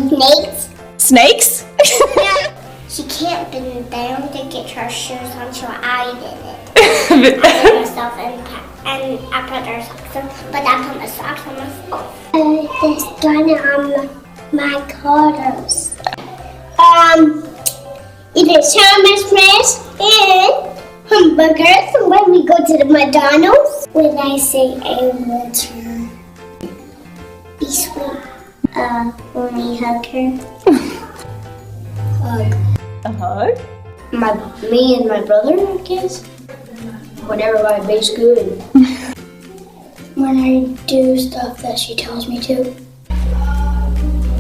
Snakes. Snakes? Yeah. She can't bend down to get her shoes on, so I did it. I put myself and I put her socks on, but I put my socks on myself. There's donut on my clothes. Eating Thomas Press and hamburgers when we go to the McDonald's. When I say a letter, be sweet. When we hug her. Hug. A hug? Me and my brother, I guess. When everybody makes good. When I do stuff that she tells me to.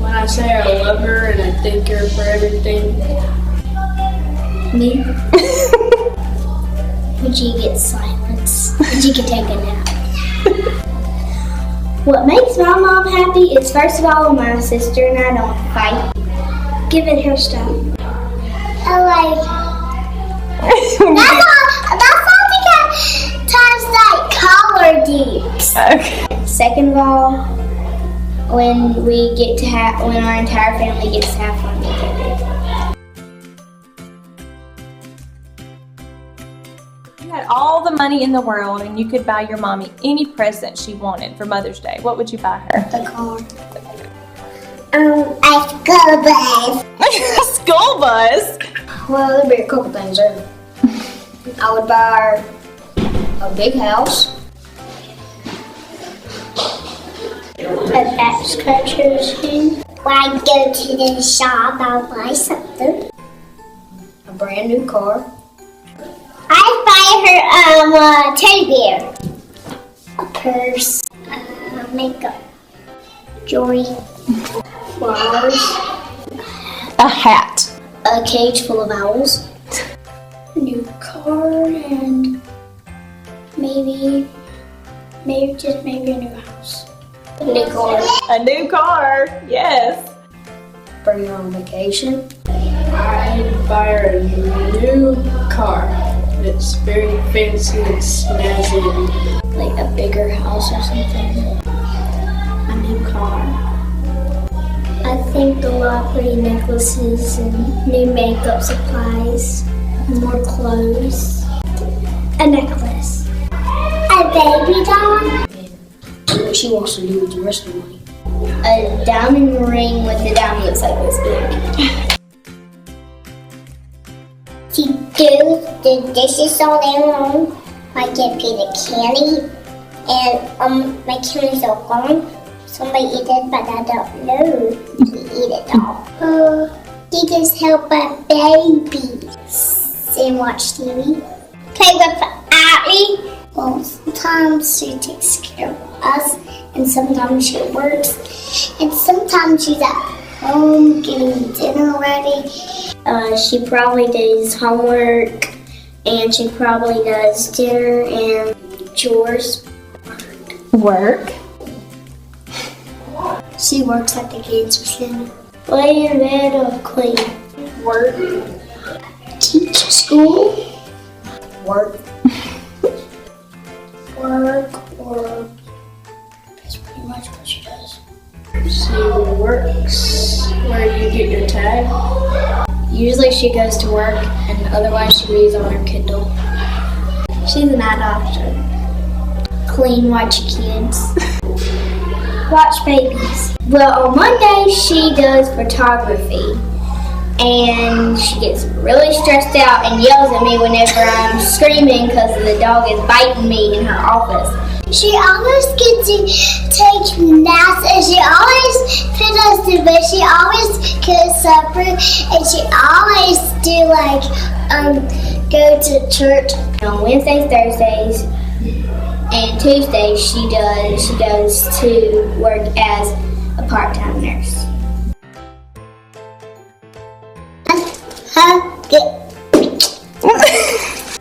When I say I love her and I thank her for everything. Me. When she gets silence. When she can take a nap. What makes my mom happy is, first of all, my sister and I don't fight. Giving her stuff. I like. That's all times like color deeps. Okay. Second of all, when our entire family gets to have fun together. You had all the money in the world and you could buy your mommy any present she wanted for Mother's Day. What would you buy her? A car. A school bus. A school bus? Well, there'd be a couple things there. I would buy her a big house. A back scratcher machine. When I go to the shop, I'll buy something. A brand new car. I'd buy her a teddy bear. A purse. Makeup. Jewelry. Flowers. A hat. A cage full of owls. A new car and maybe a new house. A new car. A new car, yes. Bring her on vacation. I'd buy her a new car. It's very fancy and snazzy. Like a bigger house or something. A new car. I think a lot of pretty necklaces and new makeup supplies. More clothes. A necklace. A baby doll. What she wants to do with the rest of the money. A diamond ring with the diamond looks like this big. She do the dishes all day long. I get paid a candy, and my candy's all gone. Somebody eat it, but I don't know who eat it all. She just help a baby and watch TV. Play with Abby. Well, sometimes she takes care of us, and sometimes she works, and sometimes she's at home getting dinner ready. She probably does homework, and she probably does dinner and chores. Work. She works at the cancer center. Lay in bed or clean. Work. Teach school. Work. Work, or that's pretty much what she does. She works where you get your tag. Usually she goes to work, and otherwise she reads on her Kindle. She's an eye doctor. Clean, watch kids. Watch babies. Well, on Monday she does photography, and she gets really stressed out and yells at me whenever I'm screaming because the dog is biting me in her office. She always gets to take naps, and she always puts us to bed. She always cooks supper, and she always do go to church on Wednesdays, Thursdays, and Tuesdays. She goes to work as a part-time nurse.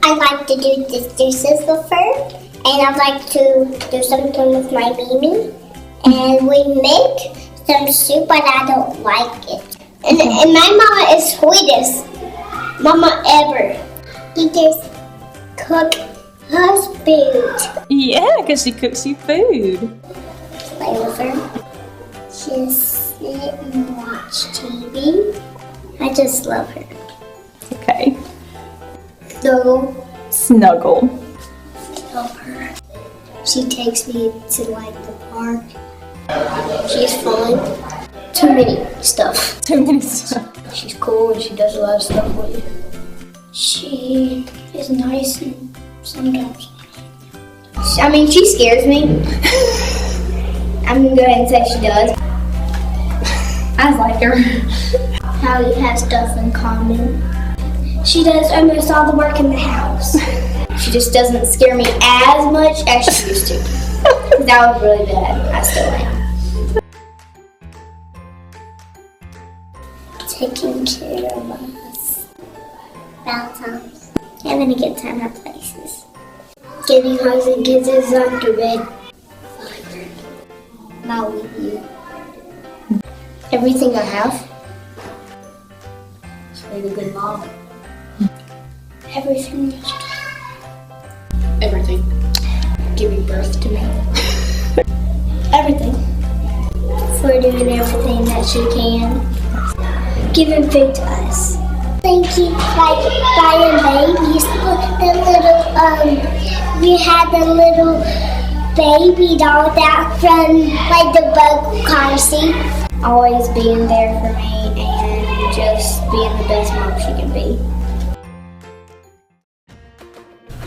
I like to do the dishes with her, and I like to do something with my Mimi, and we make some soup, but I don't like it. And my mama is sweetest mama ever. She just cook us food. Yeah, because she cooks you food. Play with her. Just sit and watch TV. I just love her. Okay. Snuggle. Snuggle. Help her. She takes me to like the park. She's fun. Too many stuff. Too many stuff. She's cool and she does a lot of stuff with you. She is nice and sometimes. I mean, she scares me. I'm gonna go ahead and say she does. I like her. How we have stuff in common. She does almost all the work in the house. She just doesn't scare me as much as she used to. Because that was really bad. I still am. Taking care of us. About times. Having a good time at places. Giving hugs and kisses after bed. Not with you. Everything I have. She's like a good mom. Everything is everything. Giving birth to me. Everything. For doing everything that she can. Giving food to us. Thank you, like buying babies. The little, we had the little baby doll that from like the bug car seat. Always being there for me and just being the best mom she can be.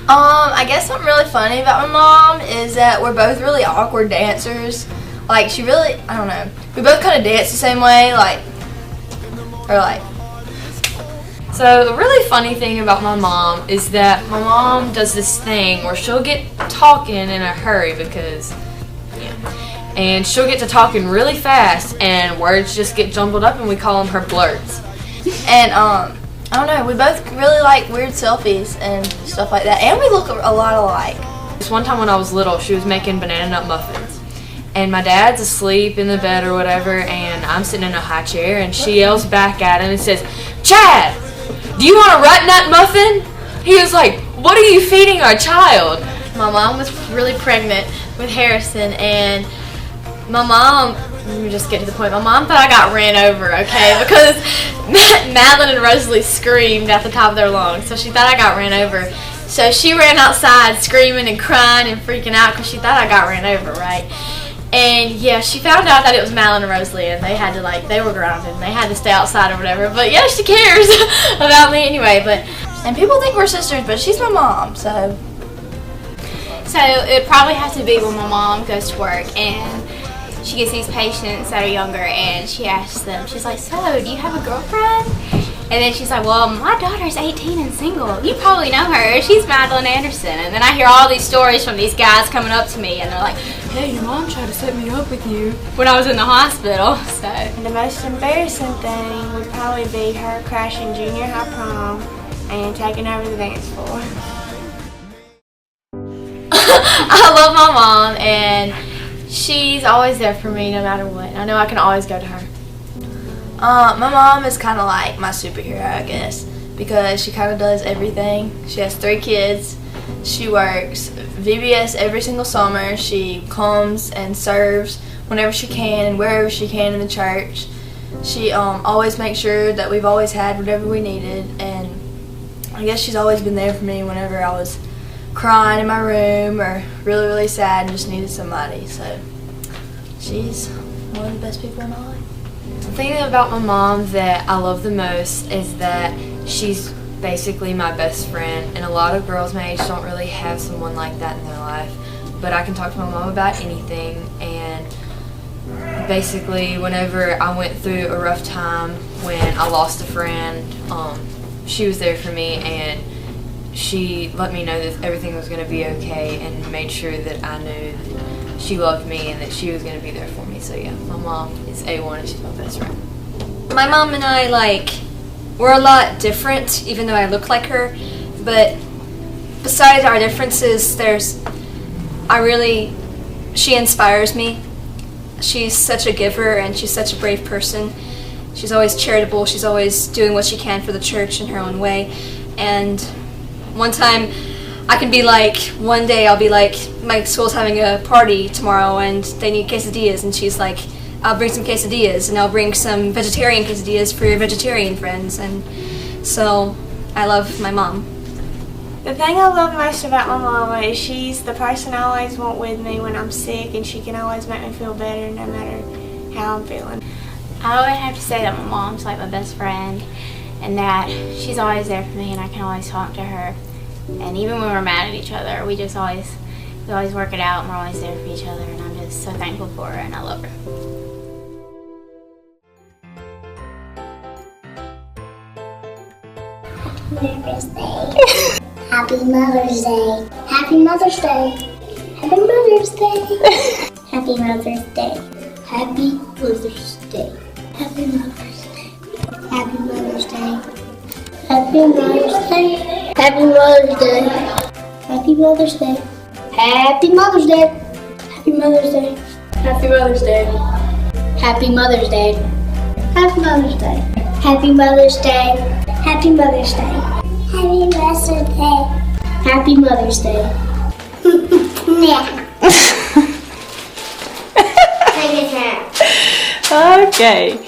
I guess something really funny about my mom is that we're both really awkward dancers. Like, she really, I don't know, we both kind of dance the same way, So the really funny thing about my mom is that my mom does this thing where she'll get talking in a hurry because, and she'll get to talking really fast and words just get jumbled up and we call them her blurts. And, I don't know, we both really like weird selfies and stuff like that, and we look a lot alike. This one time when I was little, she was making banana nut muffins, and my dad's asleep in the bed or whatever, and I'm sitting in a high chair, and she yells back at him and says, "Chad, do you want a rut nut muffin?" He was like, "What are you feeding our child?" My mom was really pregnant with Harrison, and my mom, let me just get to the point. My mom thought I got ran over, okay, because Madeline and Rosalie screamed at the top of their lungs, so she thought I got ran over. So she ran outside screaming and crying and freaking out because she thought I got ran over, right? And yeah, she found out that it was Madeline and Rosalie, and they had to they were grounded and they had to stay outside or whatever. But yeah, she cares about me anyway. And people think we're sisters, but she's my mom, so. So it probably has to be when my mom goes to work and she gets these patients that are younger and she asks them, she's like, "So, do you have a girlfriend?" And then she's like, "Well, my daughter's 18 and single. You probably know her. She's Madeline Anderson." And then I hear all these stories from these guys coming up to me and they're like, "Hey, your mom tried to set me up with you when I was in the hospital." So. And the most embarrassing thing would probably be her crashing junior high prom and taking over the dance floor. I love my mom, and she's always there for me no matter what. I know I can always go to her. My mom is kind of like my superhero, I guess, because she kind of does everything. She has 3 kids. She works VBS every single summer. She comes and serves whenever she can and wherever she can in the church. She always makes sure that we've always had whatever we needed, and I guess she's always been there for me whenever I was crying in my room or really, really sad and just needed somebody. So she's one of the best people in my life. The thing about my mom that I love the most is that she's basically my best friend, and a lot of girls my age don't really have someone like that in their life. But I can talk to my mom about anything, and basically whenever I went through a rough time when I lost a friend, she was there for me, and she let me know that everything was going to be okay and made sure that I knew that she loved me and that she was going to be there for me. So yeah, my mom is A1 and she's my best friend. My mom and I, we're a lot different, even though I look like her, but besides our differences, she inspires me. She's such a giver and she's such a brave person. She's always charitable, she's always doing what she can for the church in her own way. And one time I can be like, one day I'll be like, my school's having a party tomorrow and they need quesadillas, and she's like, I'll bring some quesadillas, and I'll bring some vegetarian quesadillas for your vegetarian friends. And so I love my mom. The thing I love most about my mama is she's the person I always want with me when I'm sick, and she can always make me feel better no matter how I'm feeling. I would have to say that my mom's like my best friend, and that she's always there for me, and I can always talk to her. And even when we're mad at each other, we always work it out, and we're always there for each other, and I'm just so thankful for her, and I love her. Mother's Day. Happy Mother's Day. Happy Mother's Day. Happy Mother's Day. Happy Mother's Day. Happy Mother's Day. Happy Mother's Day. Happy Mother's Day. Happy Mother's Day. Happy Mother's Day. Happy Mother's Day. Happy Mother's Day. Happy Mother's Day. Happy Mother's Day. Happy Mother's Day. Happy Mother's Day. Happy Mother's Day. Happy Mother's Day. Happy Mother's Day. Happy Mother's Day. Yeah. Okay.